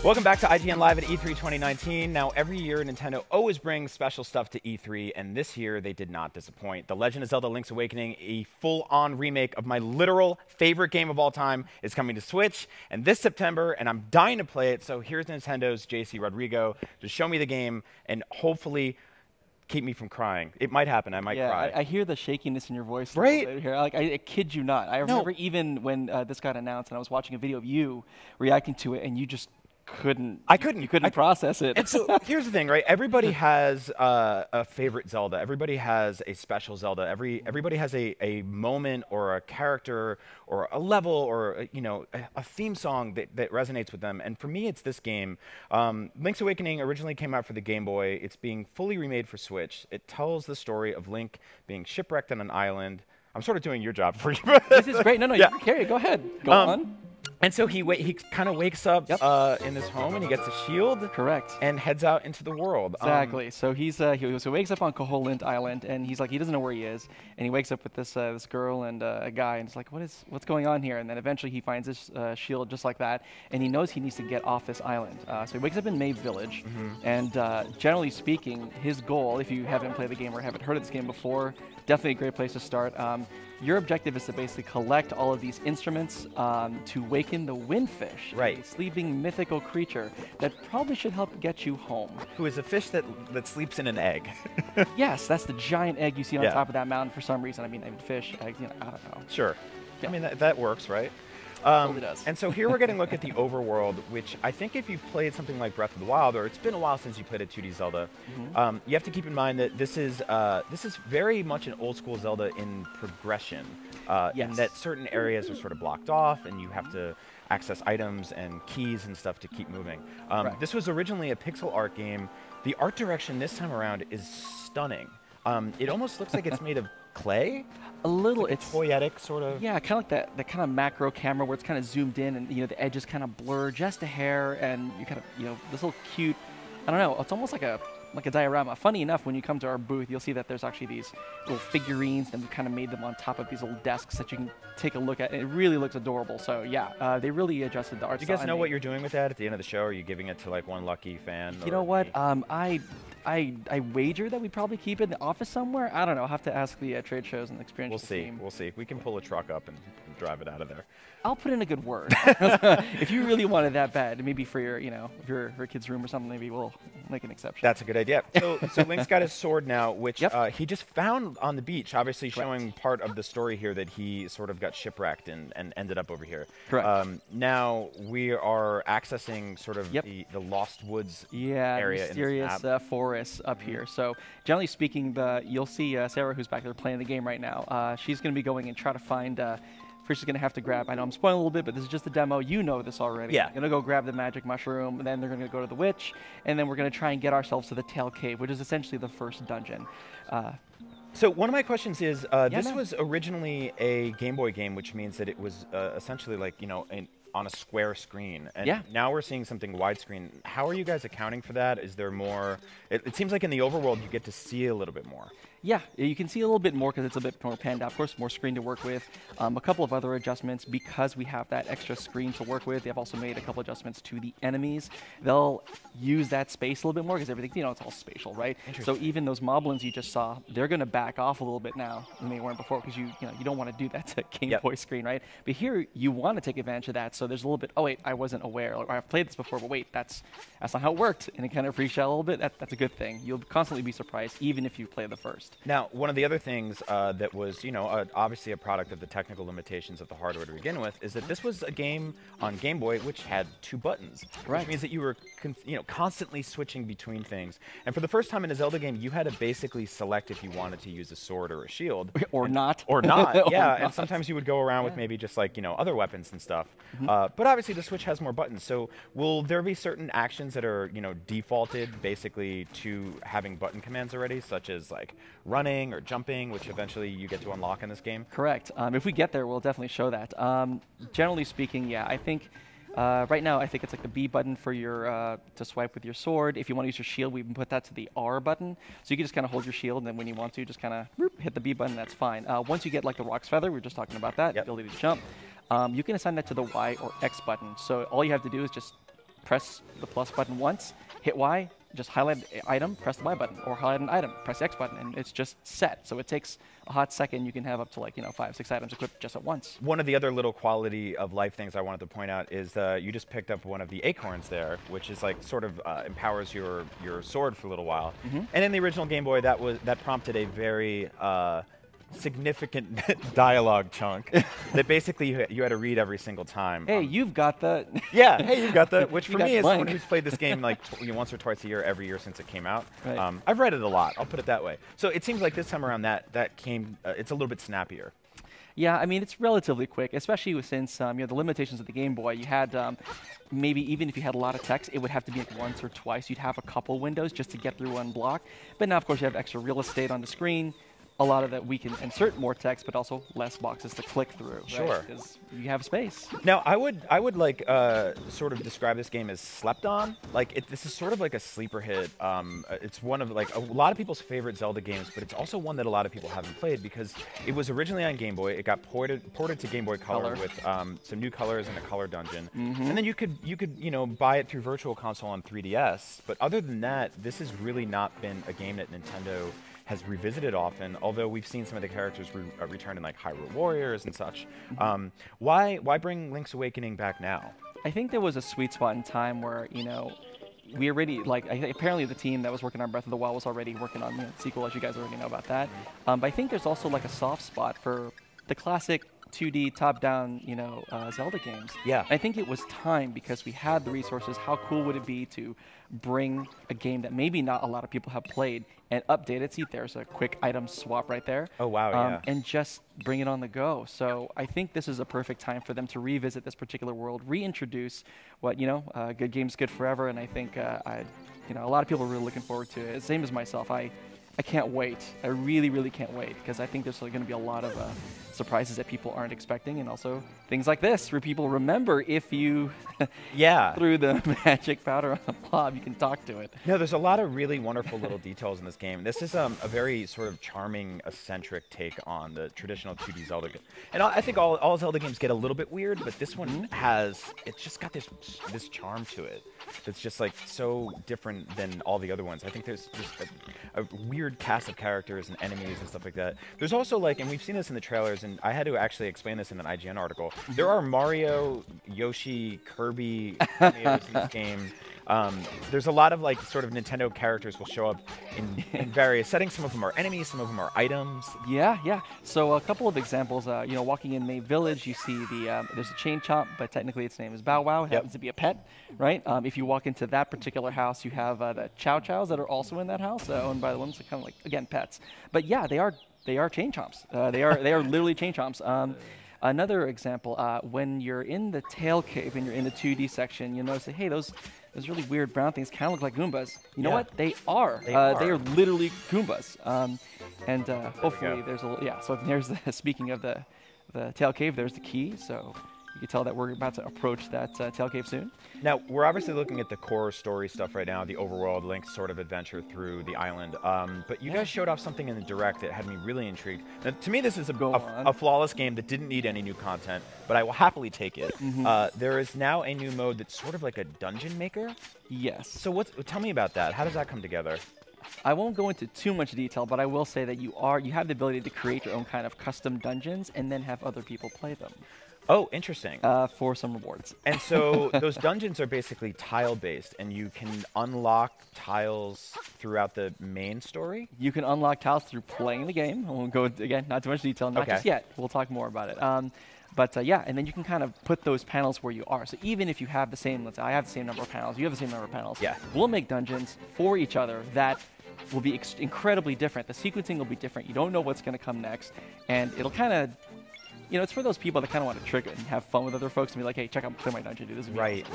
Welcome back to IGN Live at E3 2019. Now, every year, Nintendo always brings special stuff to E3, and this year they did not disappoint. The Legend of Zelda Link's Awakening, a full-on remake of my literal favorite game of all time, is coming to Switch, and this September, and I'm dying to play it, so here's Nintendo's JC Rodrigo to show me the game and hopefully keep me from crying. It might happen. I might cry. I hear the shakiness in your voice. Right? Here. Like, I kid you not. I remember even when this got announced and I was watching a video of you reacting to it, and you just couldn't process it. And so here's the thing, right? Everybody has a favorite Zelda. Everybody has a special Zelda. Everybody has a moment or a character or a level or a theme song that resonates with them. And for me, it's this game. Link's Awakening originally came out for the Game Boy. It's being fully remade for Switch. It tells the story of Link being shipwrecked on an island. I'm sort of doing your job for you. This is great. No, yeah. You carry it. Go ahead. Go on. And so he kind of wakes up in his home, and he gets a shield. Correct. And heads out into the world. Exactly. So he wakes up on Koholint Island, and he's like, he doesn't know where he is, and he wakes up with this girl and a guy, and it's like, what's going on here? And then eventually he finds this shield just like that, and he knows he needs to get off this island. So he wakes up in Mabe Village, and generally speaking, his goal, if you haven't played the game or haven't heard of this game before, definitely a great place to start. Your objective is to basically collect all of these instruments to waken the windfish, right? A sleeping mythical creature that probably should help get you home. Who is a fish that sleeps in an egg? Yes, that's the giant egg you see on top of that mountain for some reason. I mean fish, eggs, I don't know. Sure. Yeah. I mean, that works, right? Totally does. And so here we're getting a look at the overworld, which I think if you've played something like Breath of the Wild, or it's been a while since you played a 2D Zelda, you have to keep in mind that this is very much an old school Zelda in progression, in that certain areas are sort of blocked off, and you have to access items and keys and stuff to keep moving. This was originally a pixel art game. The art direction this time around is stunning. It almost looks like it's made of clay. A little, like it's toyetic sort of. Yeah, kind of like that kind of macro camera where it's kind of zoomed in, and the edges kind of blur just a hair, and you kind of this little cute. I don't know. It's almost like a diorama. Funny enough, when you come to our booth, you'll see that there's actually these little figurines, and we've kind of made them on top of these little desks that you can take a look at. And it really looks adorable. So yeah, they really adjusted the art. Do you guys know what you're doing with that at the end of the show? Are you giving it to like one lucky fan? You know what? I wager that we probably keep it in the office somewhere. I don't know. I'll have to ask the trade shows and experiential team. We'll see. We can pull a truck up and drive it out of there. I'll put in a good word. If you really want it that bad, maybe for your, your kid's room or something, maybe we'll make an exception. That's a good idea. So Link's got his sword now, which he just found on the beach, obviously showing part of the story here that he sort of got shipwrecked and ended up over here. Correct. Now we are accessing sort of the Lost Woods area. Mysterious forests up here. So generally speaking, you'll see Sarah, who's back there playing the game right now. She's going to be going and try to find. First, she's going to have to grab. I know I'm spoiling a little bit, but this is just a demo. You know this already. Yeah. Going to go grab the magic mushroom, and then they're going to go to the witch, and then we're going to try and get ourselves to the Tail Cave, which is essentially the first dungeon. So one of my questions is, this was originally a Game Boy game, which means that it was essentially like on a square screen, and now we're seeing something widescreen. How are you guys accounting for that? Is there more? It seems like in the overworld you get to see a little bit more. Yeah, you can see a little bit more because it's a bit more panned out. Of course, more screen to work with. A couple of other adjustments because we have that extra screen to work with. They've also made a couple adjustments to the enemies. They'll use that space a little bit more because everything, it's all spatial, right? So even those moblins you just saw, they're going to back off a little bit now than they weren't before because you don't want to do that to Game Boy screen, right? But here you want to take advantage of that. So there's a little bit. Oh wait, I wasn't aware. Or I've played this before, but wait, that's not how it worked, and it kind of freaks you out a little bit. That's a good thing. You'll constantly be surprised, even if you play the first. Now, one of the other things that was, obviously a product of the technical limitations of the hardware to begin with, is that this was a game on Game Boy which had 2 buttons, which means that you were, constantly switching between things. And for the first time in a Zelda game, you had to basically select if you wanted to use a sword or a shield, or not, yeah. And sometimes you would go around with maybe just like other weapons and stuff. But obviously the Switch has more buttons. So will there be certain actions that are defaulted basically to having button commands already, such as like running or jumping, which eventually you get to unlock in this game? Correct. If we get there, we'll definitely show that. Generally speaking, yeah, I think right now I think it's like the B button for your to swipe with your sword. If you want to use your shield, we can put that to the R button. So you can just kind of hold your shield, and then when you want to, just kind of hit the B button. That's fine. Once you get like the Rock's Feather, we were just talking about that, ability to jump. You can assign that to the Y or X button. So all you have to do is just press the plus button once, hit Y, just highlight an item, press the Y button, or highlight an item, press the X button, and it's just set. So it takes a hot second. You can have up to like 5, 6 items equipped just at once. One of the other little quality of life things I wanted to point out is you just picked up one of the acorns there, which is like sort of empowers your sword for a little while. And in the original Game Boy, that prompted a very significant dialogue chunk that basically you had to read every single time. Hey, you've got the... Yeah, hey, you've got the... Which for me, as blank. someone who's played this game like once or twice a year, every year since it came out, Right. I've read it a lot. I'll put it that way. So it seems like this time around that came... it's a little bit snappier. Yeah, I mean, it's relatively quick, especially since the limitations of the Game Boy. You had maybe even if you had a lot of text, it would have to be like once or twice. You'd have a couple windows just to get through one block. But now, of course, you have extra real estate on the screen. A lot of that we can insert more text, but also less boxes to click through. Sure. Because you have space. Now, I would like sort of describe this game as slept on. Like this is sort of like a sleeper hit. It's one of like a lot of people's favorite Zelda games, but it's also one that a lot of people haven't played because it was originally on Game Boy. It got ported to Game Boy Color with some new colors and a color dungeon. And then you could buy it through Virtual Console on 3DS. But other than that, this has really not been a game that Nintendo has revisited often, although we've seen some of the characters return in like Hyrule Warriors and such. Why bring Link's Awakening back now? I think there was a sweet spot in time where, we already, apparently the team that was working on Breath of the Wild was already working on the sequel, as you guys already know about that. But I think there's also like a soft spot for the classic 2D top-down, Zelda games. Yeah. I think it was time because we had the resources. How cool would it be to bring a game that maybe not a lot of people have played and update it? See, there's a quick item swap right there. Oh, wow, yeah. And just bring it on the go. So I think this is a perfect time for them to revisit this particular world, reintroduce what, good games good forever. And I think, a lot of people are really looking forward to it. Same as myself. I can't wait. I really, really can't wait because I think there's going to be a lot of surprises that people aren't expecting, and also things like this where people remember if you threw the magic powder on a blob, you can talk to it. No, there's a lot of really wonderful little details in this game. This is a very sort of charming, eccentric take on the traditional 2D Zelda game. And I think all Zelda games get a little bit weird, but this one it's just got this charm to it that's just like so different than all the other ones. I think there's just a weird cast of characters and enemies and stuff like that. There's also like, and we've seen this in the trailers, and I had to actually explain this in an IGN article. There are Mario, Yoshi, Kirby cameos in this game. There's a lot of like sort of Nintendo characters will show up in various settings. Some of them are enemies, some of them are items. Yeah. So a couple of examples. Walking in Mabe Village, you see there's a chain chomp, but technically its name is Bow Wow. It happens to be a pet, right? If you walk into that particular house, you have the Chow Chows that are also in that house, owned by the ones that kind of like, again, pets. But yeah, they are chain chomps. They are literally chain chomps. Another example, when you're in the tail cave and you're in the 2D section, you'll notice that, hey, those really weird brown things kind of look like Goombas. You know what? They are. They are literally Goombas. Hopefully there's so there's speaking of the tail cave, there's the key. So you can tell that we're about to approach that tail cave soon. Now, we're obviously looking at the core story stuff right now, the overworld Link sort of adventure through the island. But you guys showed off something in the Direct that had me really intrigued. Now, to me, this is a flawless game that didn't need any new content, but I will happily take it. There is now a new mode that's sort of like a dungeon maker. Yes. So tell me about that. How does that come together? I won't go into too much detail, but I will say that you have the ability to create your own kind of custom dungeons and then have other people play them. Oh, interesting. For some rewards. And so those dungeons are basically tile-based, and you can unlock tiles throughout the main story? You can unlock tiles through playing the game. I won't go, again, not too much detail, not just yet. We'll talk more about it. And then you can kind of put those panels where you are. So even if you have the same, let's say I have the same number of panels, you have the same number of panels, we'll make dungeons for each other that will be incredibly different. The sequencing will be different. You don't know what's going to come next, and it'll kind of... it's for those people that kind of want to trick it and have fun with other folks and be like, hey, check out play my dungeon, dude. This is right.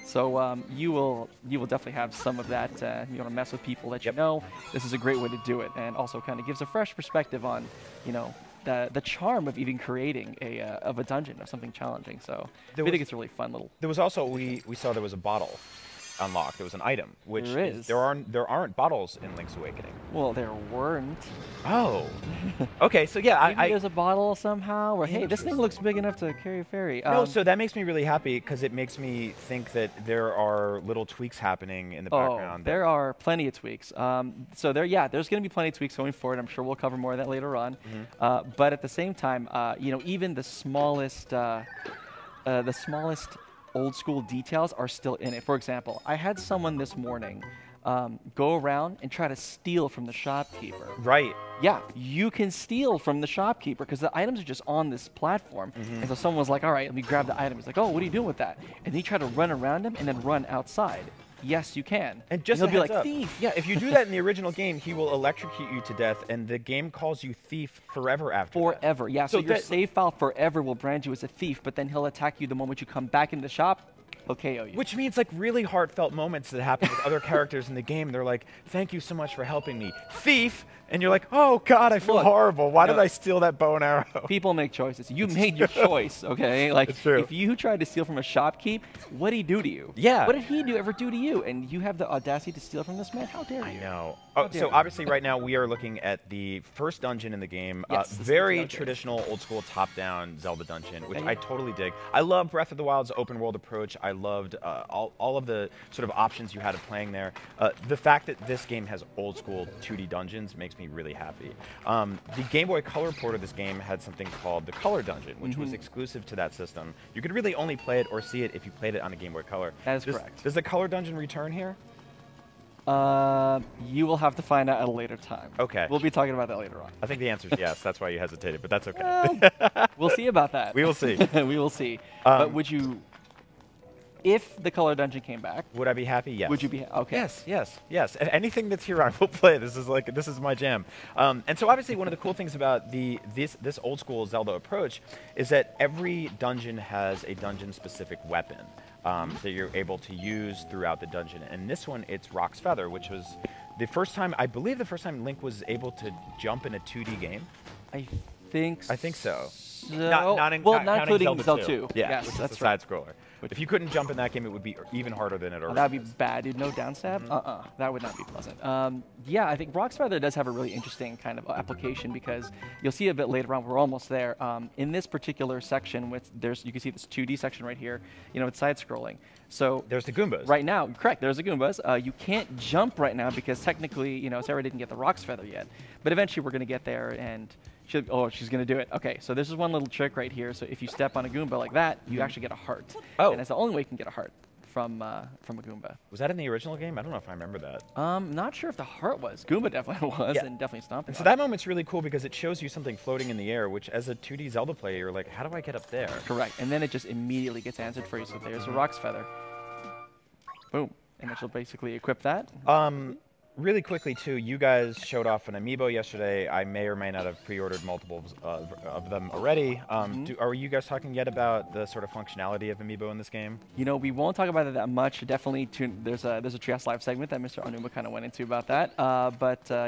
So you will definitely have some of that. You want to mess with people that you know. This is a great way to do it, and also kind of gives a fresh perspective on, the charm of even creating a dungeon or something challenging. So I think it's a really fun little. There was also we saw there was a bottle. unlocked. There was an item, which There is. there aren't bottles in Link's Awakening. Well, there weren't. Oh. Okay, so yeah, Maybe there's a bottle somehow, or hey, this thing looks big enough to carry a ferry. No, so that makes me really happy because it makes me think that there are little tweaks happening in the background. There are plenty of tweaks. So there's going to be plenty of tweaks going forward. I'm sure we'll cover more of that later on. But at the same time, even the smallest old school details are still in it. For example, I had someone this morning go around and try to steal from the shopkeeper. Right. Yeah, you can steal from the shopkeeper because the items are just on this platform. And so someone was like, all right, let me grab the item. He's like, oh, what are you doing with that? And then you try to run around him and then run outside. Yes, you can. And just he'll be like, up, thief. Yeah, if you do that in the original game, he will electrocute you to death, and the game calls you thief forever after that. Forever, yeah. So your save file forever will brand you as a thief, but then he'll attack you the moment you come back into the shop. He'll KO you. Which means like really heartfelt moments that happen with other characters in the game. They're like, thank you so much for helping me. Thief! And you're like, oh God, I feel horrible. Why did I steal that bow and arrow? People make choices. You made your choice, okay? Like, if you tried to steal from a shopkeep, what did he do to you? Yeah. What did he ever do to you? And you have the audacity to steal from this man? How dare you? I know. Oh, so obviously right now we are looking at the first dungeon in the game. Yes, very traditional, old school, top-down Zelda dungeon, which I totally dig. I love Breath of the Wild's open world approach. I loved all of the sort of options you had of playing there. The fact that this game has old school 2D dungeons makes me really happy. The Game Boy Color port of this game had something called the Color Dungeon, which was exclusive to that system. You could really only play it or see it if you played it on a Game Boy Color. That is correct. Does the Color Dungeon return here? You will have to find out at a later time. Okay. We'll be talking about that later on. I think the answer is yes. That's why you hesitated, but that's okay. We'll see about that. We will see. We will see. But would you... If the Color Dungeon came back, would I be happy? Yes. Would you be okay? Yes. Anything that's here, I will play. This is my jam. And so obviously, one of the cool things about this old school Zelda approach is that every dungeon has a dungeon-specific weapon that you're able to use throughout the dungeon. And this one, it's Rock's Feather, which was the first time Link was able to jump in a 2D game. I think so. Not including Zelda 2. Yeah, yes, that's a side scroller. If you couldn't jump in that game, it would be even harder than it already That would be bad, dude. No down stab? That would not be pleasant. Yeah, I think Rock's Feather does have a really interesting kind of application because you'll see a bit later on. We're almost there. In this particular section, you can see this 2D section right here. It's side-scrolling. So there's the Goombas. Right now, correct. There's the Goombas. You can't jump right now because technically, Sarah didn't get the Rock's Feather yet. But eventually, we're going to get there and. She's going to do it. Okay, so this is one little trick right here. So if you step on a Goomba like that, you actually get a heart. Oh. And that's the only way you can get a heart from a Goomba. Was that in the original game? I don't know if I remember that. Not sure if the heart was. Goomba definitely was, and definitely Stomping. And so that moment's really cool because it shows you something floating in the air, which as a 2D Zelda player, you're like, how do I get up there? Correct, and then it just immediately gets answered for you. So there's a Rock's Feather. Boom. And it will basically equip that. Really quickly, too, you guys showed off an amiibo yesterday. I may or may not have pre-ordered multiple of them already. Are you guys talking yet about the sort of functionality of amiibo in this game? We won't talk about it that much. Definitely, there's a Treehouse Live segment that Mr. Onuma kind of went into about that.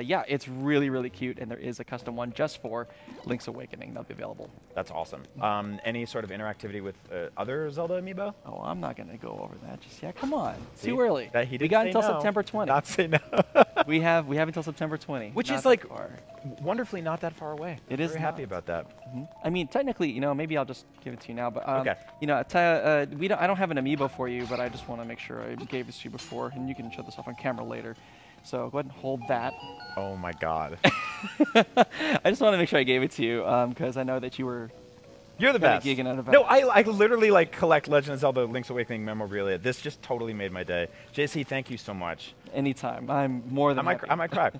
Yeah, it's really, really cute, and there is a custom one just for Link's Awakening that'll be available. That's awesome. Any sort of interactivity with other Zelda amiibo? Oh, I'm not going to go over that just yet. Come on. It's too early. We got until September 20. Not say no. we have until September 20. Which is like wonderfully not that far away. It is. Very happy about that. I mean, technically, maybe I'll just give it to you now. But okay. I don't have an amiibo for you, but I just want to make sure I gave this to you before, and you can show this off on camera later. So go ahead and hold that. Oh my God. I just want to make sure I gave it to you because I know that you were. You're the best. Gigging out about no, I literally collect Legend of Zelda Link's Awakening memorabilia. This just totally made my day. JC, thank you so much. Anytime. I'm more than happy. I might cry.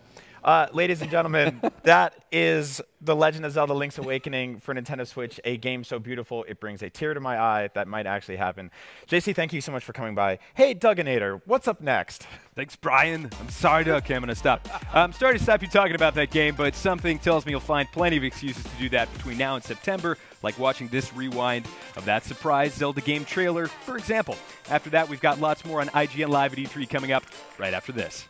Ladies and gentlemen, that is The Legend of Zelda Link's Awakening for Nintendo Switch, a game so beautiful it brings a tear to my eye. That might actually happen. JC, thank you so much for coming by. Hey, Dugginator, what's up next? Thanks, Brian. I'm sorry, Doug. Okay, I'm going to stop. I'm sorry to stop you talking about that game, but something tells me you'll find plenty of excuses to do that between now and September, like watching this rewind of that surprise Zelda game trailer, for example. After that, we've got lots more on IGN Live at E3 coming up right after this.